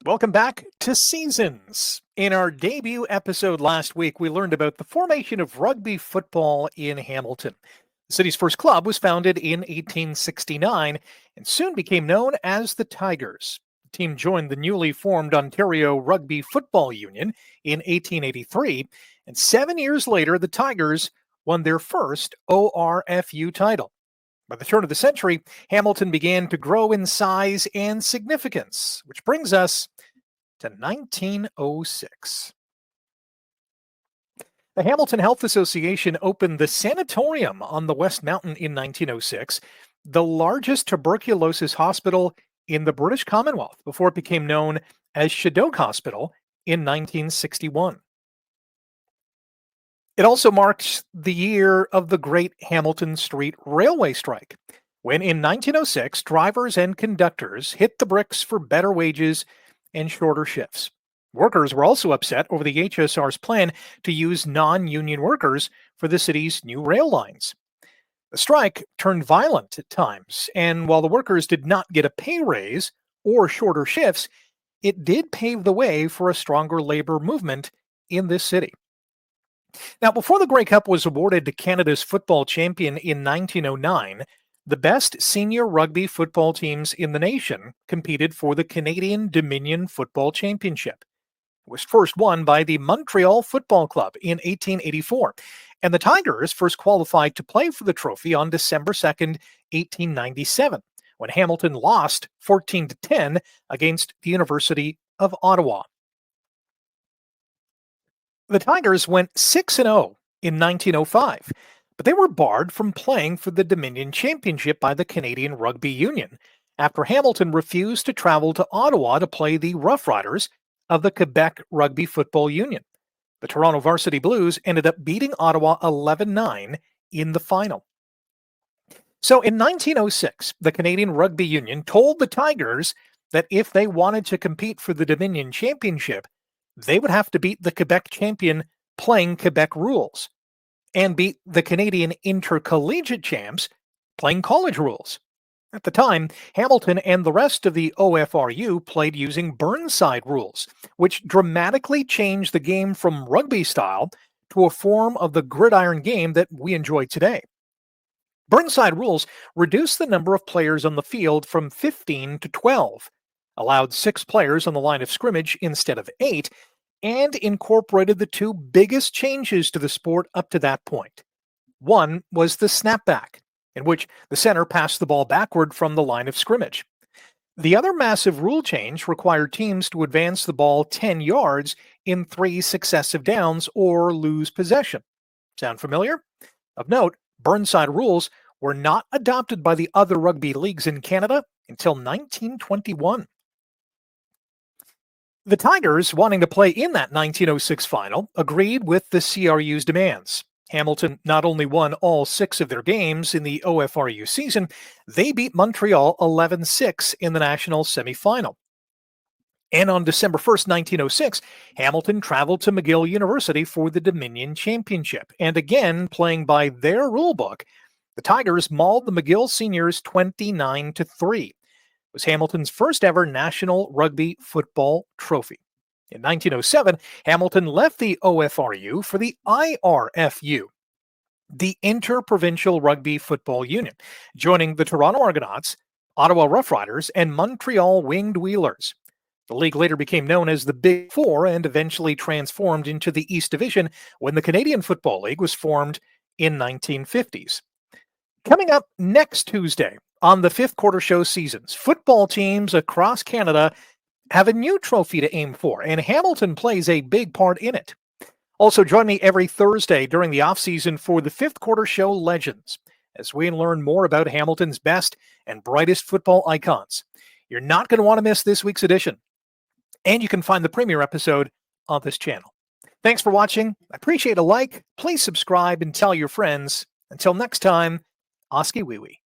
Welcome back to Seasons. In our debut episode last week, we learned about the formation of rugby football in Hamilton. The city's first club was founded in 1869 and soon became known as the Tigers. The team joined the newly formed Ontario Rugby Football Union in 1883, and 7 years later, the Tigers won their first ORFU title. By the turn of the century, Hamilton began to grow in size and significance, which brings us to 1906. The Hamilton Health Association opened the sanatorium on the West Mountain in 1906, the largest tuberculosis hospital in the British Commonwealth, before it became known as Shadok Hospital in 1961. It also marks the year of the Great Hamilton Street Railway Strike, when in 1906 drivers and conductors hit the bricks for better wages and shorter shifts. Workers were also upset over the HSR's plan to use non-union workers for the city's new rail lines. The strike turned violent at times, and while the workers did not get a pay raise or shorter shifts, it did pave the way for a stronger labor movement in this city. Now, before the Grey Cup was awarded to Canada's football champion in 1909, the best senior rugby football teams in the nation competed for the Canadian Dominion Football Championship. It was first won by the Montreal Football Club in 1884, and the Tigers first qualified to play for the trophy on December 2nd, 1897, when Hamilton lost 14-10 against the University of Ottawa. The Tigers went 6-0 in 1905, but they were barred from playing for the Dominion Championship by the Canadian Rugby Union after Hamilton refused to travel to Ottawa to play the Rough Riders of the Quebec Rugby Football Union. The Toronto Varsity Blues ended up beating Ottawa 11-9 in the final. So in 1906, the Canadian Rugby Union told the Tigers that if they wanted to compete for the Dominion Championship, they would have to beat the Quebec champion playing Quebec rules and beat the Canadian intercollegiate champs playing college rules. At the time, Hamilton and the rest of the OFRU played using Burnside rules, which dramatically changed the game from rugby style to a form of the gridiron game that we enjoy today. Burnside rules reduced the number of players on the field from 15 to 12, allowed 6 players on the line of scrimmage instead of 8, and incorporated the two biggest changes to the sport up to that point. One was the snapback, in which the center passed the ball backward from the line of scrimmage. The other massive rule change required teams to advance the ball 10 yards in 3 successive downs or lose possession. Sound familiar? Of note, Burnside rules were not adopted by the other rugby leagues in Canada until 1921. The Tigers, wanting to play in that 1906 final, agreed with the CRU's demands. Hamilton not only won all 6 of their games in the OFRU season, they beat Montreal 11-6 in the national semifinal. And on December 1st, 1906, Hamilton traveled to McGill University for the Dominion Championship. And again, playing by their rulebook, the Tigers mauled the McGill seniors 29-3. Was Hamilton's first ever National Rugby Football Trophy. In 1907, Hamilton left the OFRU for the IRFU, the Interprovincial Rugby Football Union, joining the Toronto Argonauts, Ottawa Rough Riders, and Montreal Winged Wheelers. The league later became known as the Big Four and eventually transformed into the East Division when the Canadian Football League was formed in 1950s. Coming up next Tuesday on the Fifth Quarter Show Seasons, football teams across Canada have a new trophy to aim for, and Hamilton plays a big part in it. Also, join me every Thursday during the off-season for the Fifth Quarter Show Legends, as we learn more about Hamilton's best and brightest football icons. You're not going to want to miss this week's edition, and you can find the premiere episode on this channel. Thanks for watching. I appreciate a like. Please subscribe and tell your friends. Until next time, Oski Wee Wee.